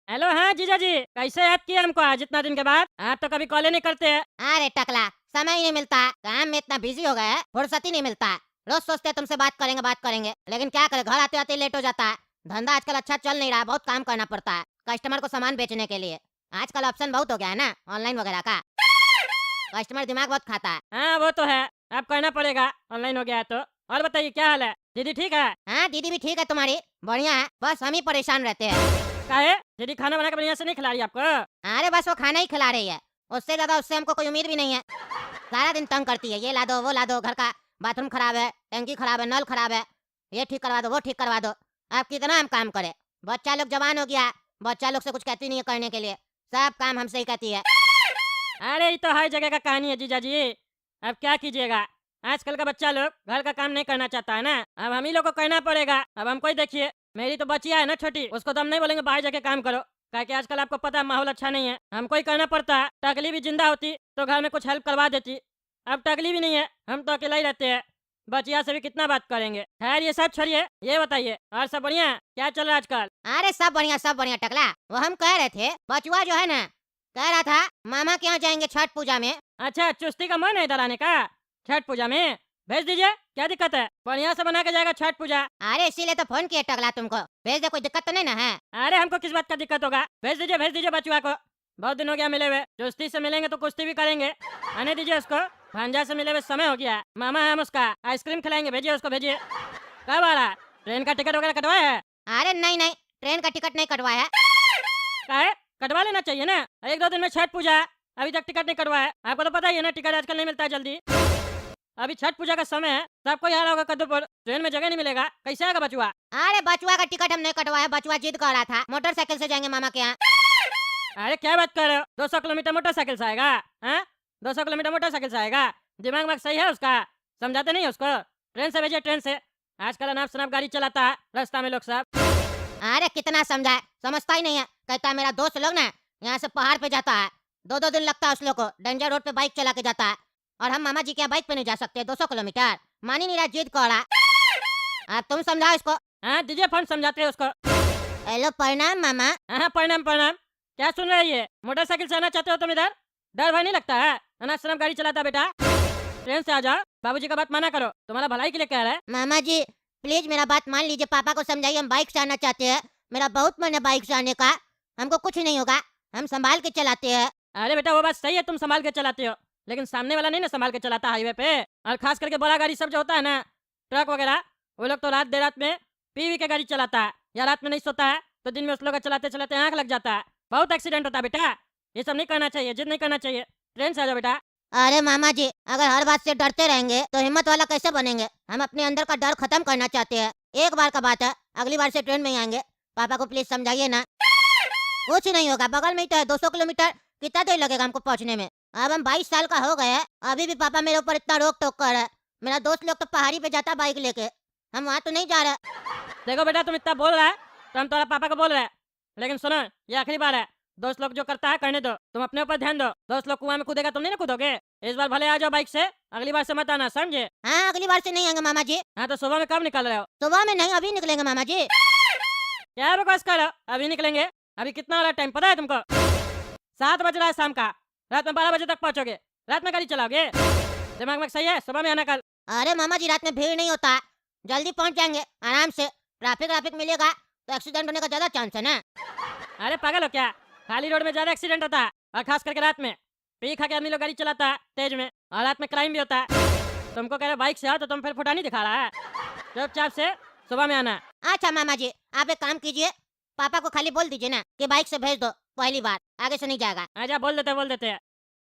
Hello, हाँ जीजा जी, कैसे याद किया हमको आज इतना दिन के बाद? आप तो कभी कॉल ही नहीं करते हैं। अरे टकला, समय ही नहीं मिलता, काम में इतना बिजी हो गए हैं, फुर्सत ही नहीं मिलता। रोज सोचते हैं तुमसे बात करेंगे, लेकिन क्या करें, घर आते आते लेट हो जाता है। धंधा आजकल अच्छा चल नहीं रहा, बहुत काम करना पड़ता है कस्टमर को सामान बेचने के लिए। आजकल ऑप्शन बहुत हो गया है ना, ऑनलाइन वगैरह का। कस्टमर दिमाग बहुत खाता है। हाँ वो तो है, अब करना पड़ेगा, ऑनलाइन हो गया है तो। और बताइए क्या हाल है? दीदी ठीक है? हाँ, दीदी भी ठीक है तुम्हारी, बढ़िया है, बस हम ही परेशान रहते हैं। काहे? दीदी खाना बना के बढ़िया से नहीं खिला रही आपको? अरे बस वो खाना ही खिला रही है, उससे ज्यादा उससे हमको कोई उम्मीद भी नहीं है। सारा दिन तंग करती है, ये ला दो वो ला दो, घर का बाथरूम खराब है, टंकी खराब है, नल खराब है, ये ठीक करवा दो वो ठीक करवा दो। अब कितना हम काम करें? बच्चा लोग जवान हो गया, बच्चा लोग से कुछ कहती नहीं है करने के लिए, सब काम हमसे ही कहती है। अरे ये तो हर जगह का कहानी है जीजा जी। अब क्या कीजिएगा, आजकल का बच्चा लोग घर का काम नहीं करना चाहता है ना, अब हम ही लोग को करना पड़ेगा। अब हमको ही देखिए, मेरी तो बचिया है ना छोटी, उसको तो हम नहीं बोलेंगे बाहर जाके काम करो, क्या कि आजकल आपको पता है माहौल अच्छा नहीं है, हमको ही करना पड़ता है। टकली भी जिंदा होती तो घर में कुछ हेल्प करवा देती, अब टकली भी नहीं है, हम तो अकेला ही रहते हैं, बचिया से भी कितना बात करेंगे। खैर ये सब छोड़िए, ये बताइए और सब बढ़िया है? क्या चल रहा है आजकल? अरे सब बढ़िया टकला। वो हम कह रहे थे, बचुआ जो है ना, कह रहा था मामा के यहाँ जाएंगे छठ पूजा में। अच्छा, चुस्ती का मन है इधर आने का छठ पूजा में? भेज दीजिए, क्या दिक्कत है, बढ़िया से बना के जाएगा छठ पूजा। अरे इसीलिए तो फोन किया टकला तुमको, भेज दे, कोई दिक्कत तो नहीं ना है? अरे हमको किस बात का दिक्कत होगा, भेज दीजिए बचुआ को, बहुत दिन हो गया मिले हुए, चुस्ती से मिलेंगे तो कुश्ती भी करेंगे। आने दीजिए उसको, भांजा से मिले हुए समय हो गया है। मामा है हम उसका, आइसक्रीम खिलाएंगे, भेजिए उसको भेजिए। कब आ रहा है? ट्रेन का टिकट वगैरह कटवाया है? अरे नहीं नहीं, ट्रेन का टिकट नहीं कटवाया है। क्या है, कटवा लेना चाहिए ना, एक दो दिन में छठ पूजा है, अभी तक टिकट नहीं कटवाया है। आपको तो पता ही है ना, टिकट आजकल नहीं मिलता है जल्दी। अभी छठ पूजा का समय है, सबको यहाँ होगा कद्दूपुर, ट्रेन में जगह नहीं मिलेगा, कैसे आएगा बचुआ? अरे बचुआ का टिकट हम नहीं कटवाया, बचुआ जिद कर रहा था, मोटरसाइकिल से जाएंगे मामा के यहाँ। अरे क्या बात कर रहे हो, 200 किलोमीटर मोटरसाइकिल से आएगा? हाँ, 200 किलोमीटर मोटरसाइकिल से आएगा? दिमाग में सही है उसका? समझाते नहीं है उसको, ट्रेन से भेजिए, ट्रेन से। आजकल अनाप शनाप गाड़ी चलाता है रास्ता में लोग सब। अरे कितना समझाए, समझता ही नहीं है। कहता है मेरा दोस्त लोग ना यहाँ से पहाड़ पे जाता है, 2-2 दिन लगता है उस लोग को, डेंजर रोड पे बाइक चला के जाता है, और हम मामा जी के यहाँ बाइक पे नहीं जा सकते 200 किलोमीटर। मान ही नहीं रहा, जिद कर रहा। अब तुम समझाओ इसको। हाँ दीजिए फोन, समझाते हैं उसको। हेलो प्रणाम मामा। हाँ हाँ, प्रणाम प्रणाम। क्या सुन रहे हैं, ये मोटरसाइकिल से आना चाहते हो तुम इधर? डर भाई नहीं लगता है? अनाप शनाप गाड़ी चलाता है बेटा, ट्रेन से आ जाओ, बाबूजी का बात माना करो, तुम्हारा भलाई के लिए कह रहा है। मामा जी प्लीज मेरा बात मान लीजिए, पापा को समझाइए, हम बाइक से आना चाहते हैं, मेरा बहुत मन है बाइक से आने का, हमको कुछ नहीं होगा, हम संभाल के चलाते हैं। अरे बेटा वो बात सही है, तुम संभाल के चलाते हो, लेकिन सामने वाला नहीं ना संभाल के चलाता हाईवे पे। और खास करके बड़ा गाड़ी सब जो होता है ना, ट्रक वगैरह, वो लोग तो रात देर रात में पी वी के गाड़ी चलाता है, या रात में नहीं सोता है तो दिन में उस लोग का चलाते चलाते आँख लग जाता है, बहुत एक्सीडेंट होता है बेटा। ये सब नहीं करना चाहिए, जिद नहीं करना चाहिए, ट्रेन से आ जाओ बेटा। अरे मामा जी अगर हर बात से डरते रहेंगे तो हिम्मत वाला कैसे बनेंगे? हम अपने अंदर का डर खत्म करना चाहते हैं, एक बार का बात है, अगली बार से ट्रेन में ही आएंगे। पापा को प्लीज समझाइए ना। कुछ नहीं होगा, बगल में ही तो है, 200 किलोमीटर कितना देर लगेगा हमको पहुंचने में? अब हम 22 साल का हो गए हैं, अभी भी पापा मेरे ऊपर इतना रोक टोक कर रहा है। मेरा दोस्त लोग तो पहाड़ी पे जाता बाइक लेके, हम वहाँ तो नहीं जा रहे। देखो बेटा तुम इतना बोल रहा है तो हम तुम्हारा पापा को बोल रहे हैं, लेकिन सुनो, ये आखिरी बार है, दोस्त लोग जो करता है करने दो, तुम अपने ऊपर ध्यान दो। दोस्त लोग कुआं में कूदेगा, तुम नहीं ना कूदोगे। इस बार भले आ जाओ बाइक से, अगली बार से मत आना, समझे? हाँ अगली बार से नहीं आएंगे मामा जी। हाँ तो सुबह में कब निकल रहे हो? सुबह में नहीं, अभी निकलेंगे मामा जी। क्या बकवास कर रहे हो, अभी निकलेंगे? अभी कितना हो रहा है टाइम पता है तुमको? 7 बज रहा है शाम का, रात में 12 बजे तक पहुंचोगे, रात में गाड़ी चलाओगे? दिमाग में सही है, सुबह में आना कल। अरे मामा जी रात में भीड़ नहीं होता, जल्दी पहुंच जाएंगे आराम से, ट्रैफिक व्राफिक मिलेगा तो एक्सीडेंट होने का ज्यादा चांस है ना। अरे पागल हो क्या, खाली रोड में ज्यादा एक्सीडेंट होता है, और खास करके रात में, पी खा के आदमी लोग गाड़ी चलाता है तेज में, और रात में क्राइम भी होता है। तुमको कह रहे बाइक से आओ तो तुम फिर फुटानी दिखा रहा है, चुपचाप से सुबह में आना। अच्छा मामा जी आप एक काम कीजिए, पापा को खाली बोल दीजिए ना कि बाइक से भेज दो, पहली बार आगे से नहीं जाएगा। आजा, बोल देते हैं।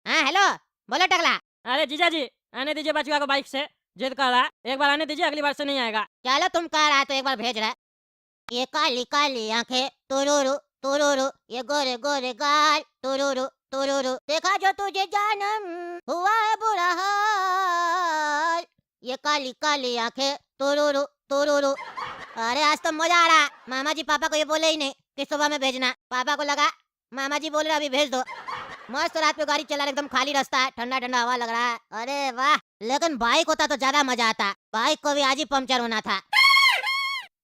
हाँ हेलो, बोलो टकला। अरे जीजा जी, आने दीजिए बचुआ को बाइक से, जिद कर रहा है, एक बार आने दीजिए, अगली बार से नहीं आएगा। चलो तुम कह रहा है तो एक बार भेज रहा है। ये काली काली आंखें तुरुरु तुरुरु, ये गोरे गोरे गाल तुरुरु तुरुरु, देखा जो तुझे जानम हुआ है बुरा हाल, ये काली काली आंखें तुरुरु तुरुरु। अरे आज तो मजा आ रहा, मामा जी पापा को ये बोले ही नहीं कि सुबह में भेजना, पापा को लगा मामा जी बोल रहे अभी भेज दो। मस्त रात में गाड़ी चला रहे, एकदम खाली रास्ता है, ठंडा ठंडा हवा लग रहा है, अरे वाह। लेकिन बाइक होता तो ज्यादा मजा आता, बाइक को भी आज ही पंक्चर होना था,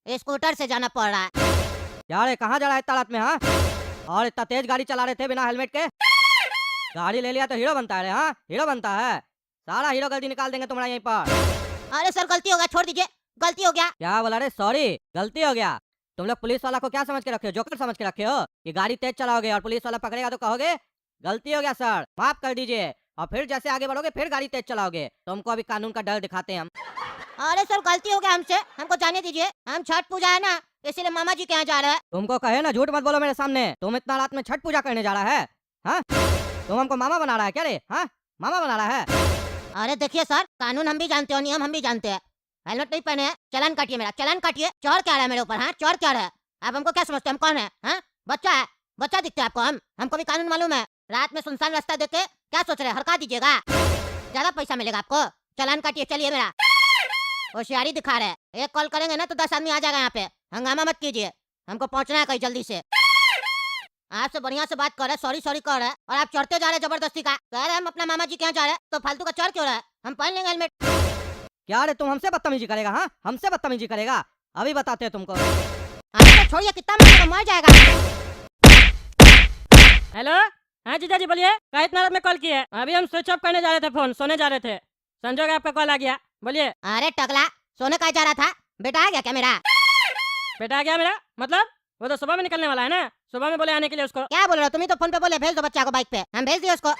स्कूटर से जाना पड़ रहा है। यार ये कहाँ जा रहा है इतना रात में? हाँ और इतना तेज गाड़ी चला रहे थे बिना हेलमेट के। गाड़ी ले लिया तो हीरो बनता है रे, हाँ हीरो बनता है। सारा हीरो गलती निकाल देंगे तुम्हारा यहीं पर। अरे सर गलती हो गया, छोड़ दीजिए, गलती हो गया। क्या बोला रे? सॉरी, गलती हो गया। तुम लोग पुलिस वाला को क्या समझ के रखे हो? जोकर समझ के रखे हो कि गाड़ी तेज चलाओगे और पुलिस वाला पकड़ेगा तो कहोगे गलती हो गया सर, माफ कर दीजिए, और फिर जैसे आगे बढ़ोगे फिर गाड़ी तेज चलाओगे। तुमको अभी कानून का डर दिखाते हैं हम। अरे सर गलती हो गया हमसे, हमको जाने दीजिए। हम छठ पूजा है ना, इसीलिए मामा जी के यहाँ जा रहे हैं। तुमको कहे ना झूठ मत बोलो मेरे सामने। तुम इतना रात में छठ पूजा करने जा रहा है? हाँ, तुम हमको मामा बना रहा है क्या रे? हाँ, मामा बना रहा है? अरे देखिए सर, कानून हम भी जानते हो, नियम हम भी जानते हैं। हेलमेट नहीं पहने हैं, चालान काटिए मेरा, चालान काटिए। चोर क्या रहा है मेरे ऊपर? हाँ, चोर क्या रहा है? आप हमको क्या समझते हैं? हम कौन है? हाँ, बच्चा है, बच्चा दिखते हैं आपको हम? हमको भी कानून मालूम है। रात में सुनसान रास्ता देख के क्या सोच रहे हैं? हड़का दीजिएगा, ज्यादा पैसा मिलेगा आपको। चालान काटिए, चलिए मेरा। होशियारी दिखा रहे हैं, एक कॉल करेंगे ना तो 10 आदमी आ जाएगा यहाँ पे। हंगामा मत कीजिए, हमको पहुँचना है कहीं जल्दी से। आपसे बढ़िया से बात कर रहे, सॉरी सॉरी कर रहे हैं, और आप चढ़ते जा रहे हैं जबरदस्ती का। कह रहे हम अपना मामा जी के यहाँ जा रहे हैं, तो फालतू का चढ़ क्यों रहा है? हम पहन लेंगे हेलमेट। क्या रे तुम हमसे बदतमीजी करेगा? हाँ, हमसे बदतमीजी करेगा? अभी बताते हैं तुमको। अरे तो छोड़िए, कितना मारेगा, मर जाएगा। हेलो, हाँ जीजा जी बोलिए। क्या इतना रात में कॉल किए? अभी हम स्विच ऑफ करने जा रहे थे, फोन सोने जा रहे थे, संजोग आपका कॉल आ गया। बोलिए। अरे टकला, सोने का जा रहा था, बेटा आ गया क्या मेरा? बेटा आ गया मेरा मतलब? वो तो सुबह में निकलने वाला है ना, सुबह में बोले आने के लिए उसको। क्या बोल रहे हो? तुम ही तो फोन पे बोले भेज दो बच्चा को बाइक पे, हम भेज दिए उसको।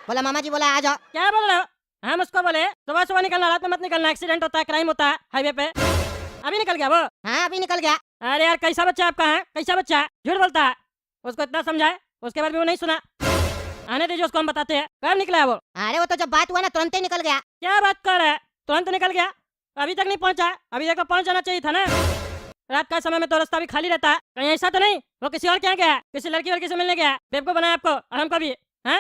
बोला मामा जी बोला आ जाओ। क्या बोल रहे हो? हम उसको बोले सुबह सुबह निकलना, रात में मत निकलना, एक्सीडेंट होता है, क्राइम होता है हाईवे पे। अभी निकल गया वो? हाँ अभी निकल गया। अरे यार कैसा बच्चा आपका है, कैसा बच्चा है, झूठ बोलता है। उसको इतना समझाए, उसके बाद भी वो नहीं सुना। आने दीजिए उसको, हम बताते हैं कब निकला है वो। अरे वो तो जब बात हुआ ना तुरंत ही निकल गया। क्या बात कर रहा है? तुरंत निकल गया? अभी तक नहीं पहुंचा? अभी देखो पहुंच जाना चाहिए था ना। रात का समय में तो रास्ता भी खाली रहता है। कहीं ऐसा तो नहीं वो किसी और के यहाँ गया है, किसी लड़की वड़की से मिलने गया है? बेवकूफ बनाया आपको और हमको भी। हाँ,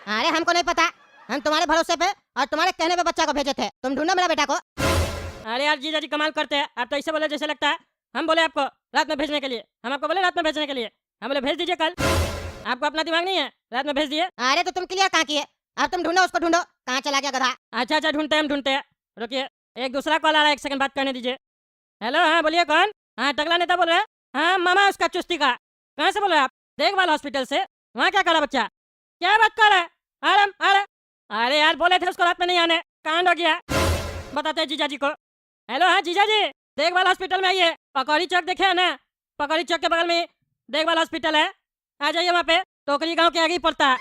अरे हमको नहीं पता, हम तुम्हारे भरोसे पे और तुम्हारे कहने पे बच्चा को भेजे थे। तुम ढूंढो मेरा बेटा को। अरे यार जीजा जी कमाल करते हैं, आप तो ऐसे बोले जैसे लगता है हम बोले आपको रात में भेजने के लिए। हम आपको बोले रात में भेजने के लिए, हम बोले भेज दीजिए कल। आपको अपना दिमाग नहीं है? रात में भेज दिए। अरे तो तुम क्लियर कहाँ किए? अब तुम ढूंढो उसको, ढूंढो कहाँ चला गया गधा। अच्छा अच्छा ढूंढते हैं, हम ढूंढते हैं। रुकिए, एक दूसरा कॉल आ रहा है, एक सेकंड बात करने दीजिए। हेलो, हाँ बोलिए कौन? हाँ टकला नेता बोल रहे हैं। हाँ मामा उसका चुस्ती का। कहाँ से बोल रहे हैं आप? देखभाल हॉस्पिटल से। वहाँ क्या करा बच्चा? क्या बात कर रहा है? आ रहा। अरे यार बोले थे उसको रात में नहीं आने, कांड हो गया। बताते हैं जीजा जी को। हेलो, हाँ जीजा जी, देखभाल हॉस्पिटल में आइए। पकौड़ी चौक देखे है ना, पकौड़ी चौक के बगल में देखभाल हॉस्पिटल है, आ जाइए वहाँ पे। टोकरी गांव के आगे ही पड़ता है।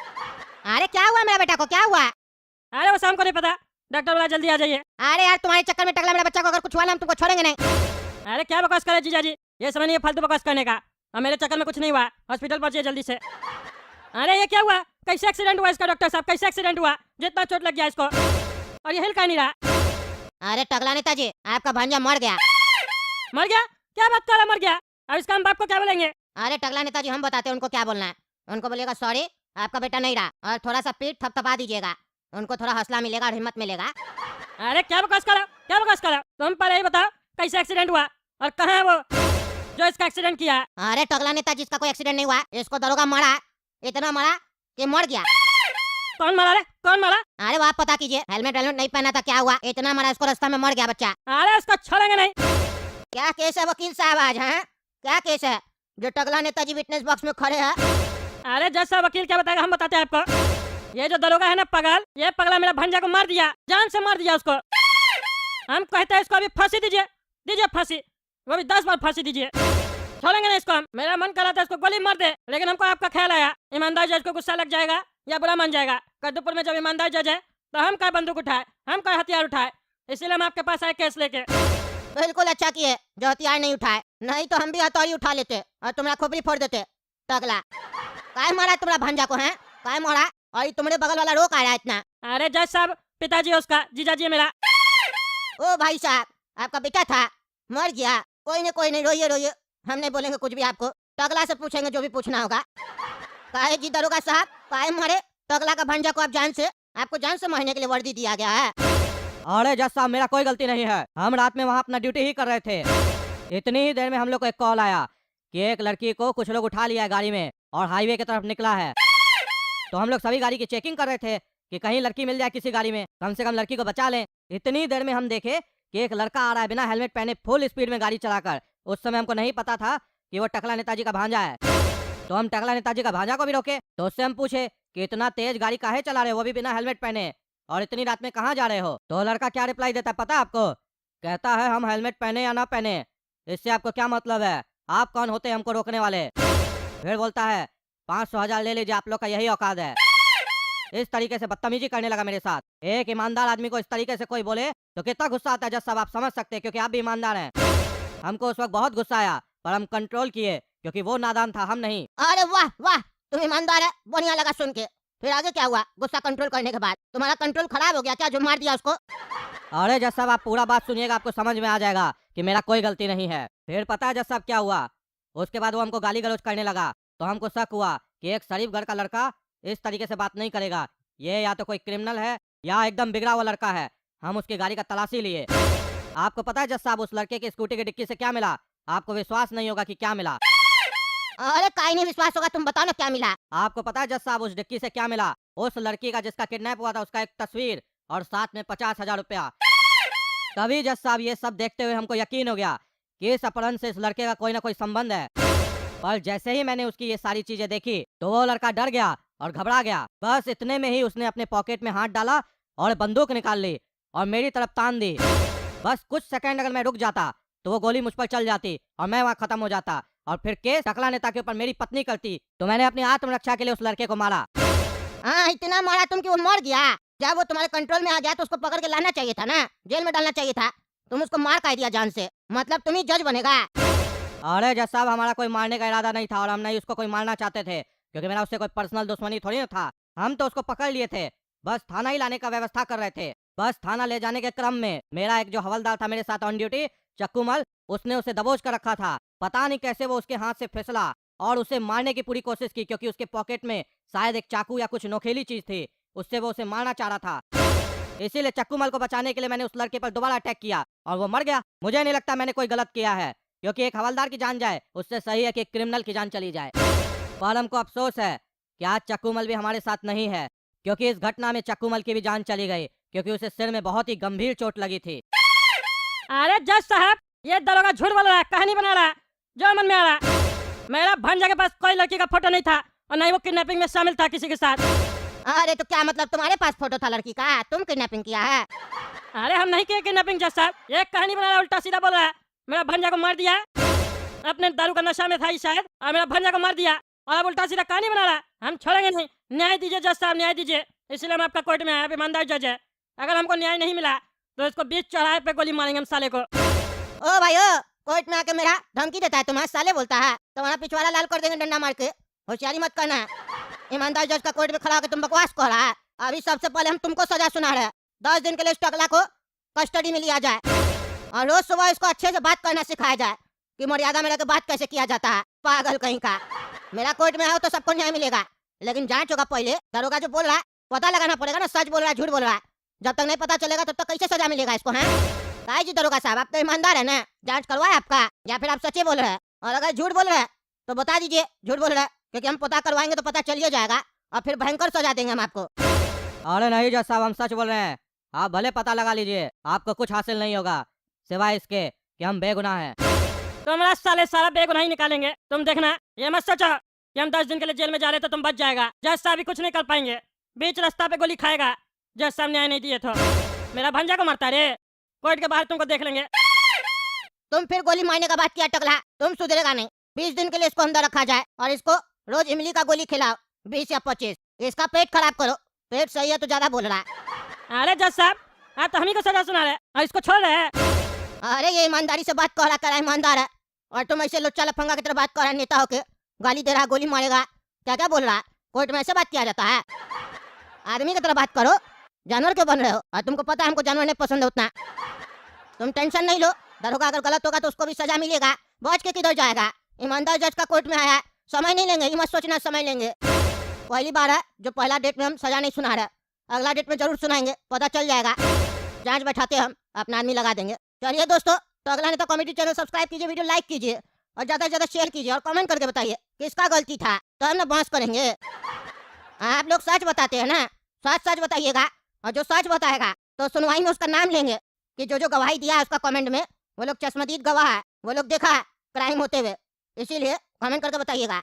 अरे क्या हुआ मेरा बेटा को, क्या हुआ? अरे वो शाम को नहीं पता, डॉक्टर बोला जल्दी आ जाइए। अरे यार तुम्हारे चक्कर में टकला मेरा बच्चा को अगर कुछ हुआ ना हम तुमको छोड़ेंगे नहीं। अरे क्या बकवास करे जीजा जी, ये समय नहीं है फालतू बकवास करने का। और मेरे चक्कर में कुछ नहीं हुआ, हॉस्पिटल पहुंचिए जल्दी से। अरे ये क्या हुआ? कैसे एक्सीडेंट हुआ इसका डॉक्टर साहब? कैसे एक्सीडेंट हुआ जितना चोट लग गया इसको, और ये हिल का नहीं रहा? अरे टकला नेताजी, आपका भांजा मर गया। मर गया? क्या बात कर रहा, मर गया? अब इसका हम बाप को क्या बोलेंगे? अरे टकला नेताजी हम बताते हैं उनको क्या बोलना है। उनको बोलेगा सॉरी आपका बेटा नहीं रहा, और थोड़ा सा पीठ थपथपा दीजिएगा, उनको थोड़ा हौसला मिलेगा और हिम्मत मिलेगा। अरे क्या बकवास कर रहा, क्या बकवास कर रहा? तुम पहले ही बताओ कैसे एक्सीडेंट हुआ और कहाँ है वो जो इसका एक्सीडेंट किया है? अरे टकला नेताजी इसका कोई एक्सीडेंट नहीं हुआ, इसको दरोगा मारा, इतना मारा कि मर गया। कौन मारा रे, कौन मारा? अरे वो आप पता कीजिए, हेलमेट नहीं पहना था, क्या हुआ? इतना मारा इसको, रास्ता में मर गया बच्चा। अरे उसको छोड़ेंगे नहीं। क्या केस है वकील साहब आज? हैं क्या केस है जो टकला नेताजी विटनेस बॉक्स में खड़े हैं? अरे जज साहब वकील क्या बताएगा, हम बताते हैं आपको। ये जो दरोगा है ना पगल, ये पगला मेरा भंजा को मार दिया, जान से मार दिया उसको। हम कहते हैं इसको अभी फांसी दीजिए, दीजिए फांसी, वो भी 10 बार फांसी दीजिए, छोड़ेंगे नहीं इसको हम। मेरा मन कर रहा था इसको गोली मार दे, लेकिन हमको आपका ख्याल आया ईमानदार जज को गुस्सा लग जाएगा या बुरा मान जाएगा। कद्दूपुर में जब ईमानदार जज है तो हम क्या बंदूक उठाए, हम क्या हथियार उठाए, इसीलिए हम आपके पास आए केस लेके। बिल्कुल अच्छा किए जो हथियार नहीं उठाए, नहीं तो हम भी हथौड़ी उठा लेते और तुम्हारा खोपड़ी फोड़ देते। टकला काय मारा तुम्हारा भांजा को? है काय मारा? और ये तुम्हारे बगल वाला रोक आ रहा है इतना। अरे जज साहब पिताजी है उसका, जीजा जी है मेरा। ओ भाई साहब, आपका बेटा था, मर गया। कोई नहीं, रोइए रोइए, हम नहीं बोलेंगे कुछ भी आपको, टकला से पूछेंगे जो भी पूछना होगा। काहे जी दरोगा साहब, काहे मारे टकला का भांजा को? आप जान से, आपको जान से मारने के लिए वर्दी दिया गया है। अरे जज साहब मेरा कोई गलती नहीं है, हम रात में वहाँ अपना ड्यूटी ही कर रहे थे। इतनी ही देर में हम लोग को एक कॉल आया कि एक लड़की को कुछ लोग उठा लिया है गाड़ी में और हाईवे की तरफ निकला है। तो हम लोग सभी गाड़ी की चेकिंग कर रहे थे कि कहीं लड़की मिल जाए किसी गाड़ी में, कम से कम लड़की को बचा लें। इतनी देर में हम देखे कि एक लड़का आ रहा है बिना हेलमेट पहने, फुल स्पीड में गाड़ी चलाकर। उस समय हमको नहीं पता था कि वो टकला नेताजी का भांजा है। तो हम टकला नेताजी का भांजा को भी रोके, तो उससे हम पूछे कि इतना तेज गाड़ी काहे चला रहे हो, वो भी बिना हेलमेट पहने, और इतनी रात में कहाँ जा रहे हो। तो लड़का क्या रिप्लाई देता है पता है आपको? कहता है हम हेलमेट पहने या ना पहने इससे आपको क्या मतलब है, आप कौन होते हैं हमको रोकने वाले। फिर बोलता है 500,000 ले लीजिए, आप लोग का यही औकात है। इस तरीके से बदतमीजी करने लगा मेरे साथ। एक ईमानदार आदमी को इस तरीके से कोई बोले तो कितना गुस्सा आता है जज साहब, आप समझ सकते हैं, क्योंकि आप भी ईमानदार हैं। हमको उस वक्त बहुत गुस्सा आया, पर हम कंट्रोल किए क्योंकि वो नादान था, हम नहीं। अरे वाह वाह, तुम ईमानदार है, बढ़िया लगा सुन के। फिर आगे क्या हुआ? गुस्सा कंट्रोल करने के बाद तुम्हारा कंट्रोल खराब हो गया क्या, जो मार दिया उसको? अरे जज साहब, आप पूरा बात सुनिएगा, आपको समझ में आ जाएगा कि मेरा कोई गलती नहीं है। फिर पता है जज साहब क्या हुआ? उसके बाद वो हमको गाली गलौज करने लगा, तो हमको शक हुआ कि एक शरीफ घर का लड़का इस तरीके से बात नहीं करेगा, ये या तो कोई क्रिमिनल है या एकदम बिगड़ा हुआ लड़का है। हम उसकी गाड़ी का तलाशी लिए। आपको पता है जज साहब, उस लड़के की स्कूटी की डिक्की से क्या मिला? आपको विश्वास नहीं होगा कि क्या मिला। अरे काहे नहीं विश्वास होगा, तुम बताओ ना क्या मिला। आपको पता है जज साहब, उस डिक्की से क्या मिला? उस लड़की का जिसका किडनैप हुआ था, उसका एक तस्वीर और साथ में 50,000 रुपया। तभी जज साहब ये सब देखते हुए हमको यकीन हो गया कि इस अपहरण से इस लड़के का कोई ना कोई संबंध है। पर जैसे ही मैंने उसकी ये सारी चीजें देखी तो वो लड़का डर गया और घबरा गया। बस इतने में ही उसने अपने पॉकेट में हाथ डाला और बंदूक निकाल ली और मेरी तरफ तान दी। बस कुछ सेकंड अगर मैं रुक जाता तो वो गोली मुझ पर चल जाती और मैं वहाँ खत्म हो जाता, और फिर केस टकला नेता के ऊपर मेरी पत्नी करती। तो मैंने अपनी आत्मरक्षा के लिए उस लड़के को मारा। हाँ, इतना मारा तुम कि वो मर गया। जब वो तुम्हारे कंट्रोल में आ गया तो उसको पकड़ के लाना चाहिए था ना, जेल में डालना चाहिए था। तुम उसको मार काहे दिया जान से, मतलब तुम ही जज बनेगा। अरे जज साहब, हमारा कोई मारने का इरादा नहीं था और हम नहीं उसको कोई मारना चाहते थे, क्योंकि मेरा उससे कोई पर्सनल दुश्मनी थोड़ी ना था। हम तो उसको पकड़ लिए थे, बस थाना ही लाने का व्यवस्था कर रहे थे। बस थाना ले जाने के क्रम में मेरा एक जो हवलदार था मेरे साथ ऑन ड्यूटी, चक्कूमल, उसने उसे दबोच कर रखा था। पता नहीं कैसे वो उसके हाथ से फिसला और उसे मारने की पूरी कोशिश की, क्योंकि उसके पॉकेट में शायद एक चाकू या कुछ नोकीली चीज थी, उससे वो उसे मारना चाह रहा था। इसीलिए चक्कूमल को बचाने के लिए मैंने उस लड़के पर दोबारा अटैक किया और वो मर गया। मुझे नहीं लगता मैंने कोई गलत किया है, क्योंकि एक हवलदार की जान जाए उससे सही है कि एक क्रिमिनल की जान चली जाए। पर हमको अफसोस है कि आज चक्कूमल भी हमारे साथ नहीं है, क्योंकि इस घटना में चक्कूमल की भी जान चली गई, क्योंकि उसे सिर में बहुत ही गंभीर चोट लगी थी। अरे जज साहब, ये दरोगा झूठ बोल रहा है, कहानी बना रहा है, जो मन में आ रहा है। मेरा भांजा के पास कोई लड़की का फोटो नहीं था और नहीं वो किडनैपिंग में शामिल था किसी के साथ। अरे तो क्या मतलब तुम्हारे पास फोटो था लड़की का, तुम किडनैपिंग किया है? अरे हम नहीं किए किडनैपिंग जज साहब, ये कहानी बना रहा है, उल्टा सीधा बोल रहा है। मेरा भांजा को मार दिया, अपने दारू का नशा में था ही शायद, और मेरा भांजा को मार दिया और अब उल्टा सीधा कहानी बना रहा है। हम छोड़ेंगे नहीं, न्याय दीजिए जज साहब, न्याय दीजिए। इसलिए हम आपका कोर्ट में आए, आप ईमानदार जज है। अगर हमको न्याय नहीं मिला तो इसको बीच चौराहे पे गोली मारेंगे हम साले को। ओ भाई ओ, कोर्ट में आके मेरा धमकी देता है, तुम्हारा साले बोलता है, तुम्हारा पिछवाड़ा लाल कर देंगे डंडा मार के। होशियारी मत करना है। ईमानदार जज का कोर्ट में खड़ा होकर तुम बकवास कर रहा है। अभी सबसे पहले हम तुमको सजा सुना रहे हैं। 10 दिन के लिए इस टकला को कस्टडी में लिया जाए और रोज सुबह इसको अच्छे से बात करना सिखाया जाए कि मर्यादा में रहकर बात कैसे किया जाता है। पागल कहीं का। मेरा कोर्ट में आओ तो सबको न्याय मिलेगा, लेकिन जांच होगा पहले। दरोगा जो बोल रहा है पता लगाना पड़ेगा ना, सच बोल रहा है झूठ बोल रहा है। जब तक नहीं पता चलेगा तब तक कैसे सजा मिलेगा इसको? है काहे जी दरोगा साहब, आप तो ईमानदार है ना, जांच करवाए आपका, या फिर आप सच्चे बोल रहे हैं? और अगर झूठ बोल रहे हैं तो बता दीजिए झूठ बोल रहे हैं, क्योंकि हम पता करवाएंगे तो पता चलिए जाएगा और फिर भयंकर सजा देंगे हम आपको। अरे नहीं जज साहब, हम सच बोल रहे हैं। आप भले पता लगा लीजिए, आपको कुछ हासिल नहीं होगा सिवाय इसके कि हम बेगुनाह हैं। तुम्हारा साले सारा बेगुनाही निकालेंगे, तुम देखना। ये मत सोचो कि हम 10 दिन के लिए जेल में जा रहे तो तुम बच जाएगा। जज साहब भी कुछ नहीं कर पाएंगे, बीच रास्ता पे गोली खाएगा। जज साहब न्याय नहीं दिए तो मेरा भंजा को मारता रे, कोर्ट के बाहर तुमको देख लेंगे। तुम फिर गोली मारने का बात किया टकला, तुम सुधरेगा नहीं। 20 दिन के लिए इसको अंदर रखा जाए और इसको रोज इमली का गोली खिलाओ, 20 या 25। इसका पेट खराब करो, पेट सही है तो ज्यादा बोल रहा है। अरे जज साहब, आप तो हम ही को सजा सुना रहे और इसको छोड़ रहे हैं। अरे ये ईमानदारी से बात कर रहा ईमानदार है, और तुम ऐसे लुच्चा लफंगा की तरह बात कर रहा है, नेता होके गाली दे रहा, गोली मारेगा, क्या क्या बोल रहा है? कोर्ट में ऐसे बात किया जाता है? आदमी की तरह बात करो, जानवर क्यों बन रहे हो? और तुमको पता है हमको जानवर नहीं पसंद है उतना। तुम टेंशन नहीं लो, दरोगा अगर गलत होगा तो उसको भी सजा मिलेगा, बच के किधर जाएगा? ईमानदार जज का कोर्ट में आया है, समय नहीं लेंगे, ये मत सोचना समय लेंगे। पहली बार है जो पहला डेट में हम सजा नहीं सुना रहे, अगला डेट में जरूर सुनाएंगे, पता चल जाएगा। जांच बैठाते हम अपना आदमी लगा देंगे। चलिए दोस्तों, तो अगला नेता कॉमेडी चैनल सब्सक्राइब कीजिए, वीडियो लाइक कीजिए और ज्यादा से ज्यादा शेयर कीजिए और कमेंट करके बताइए किसका गलती था, तो हम ना बहस करेंगे। आप लोग सच बताते हैं ना, सच सच बताइएगा, और जो सच बताएगा तो सुनवाई में उसका नाम लेंगे कि जो जो गवाही दिया है उसका कमेंट में, वो लोग चश्मदीद गवाह है, वो लोग देखा है क्राइम होते हुए, इसीलिए कमेंट करके बताइएगा।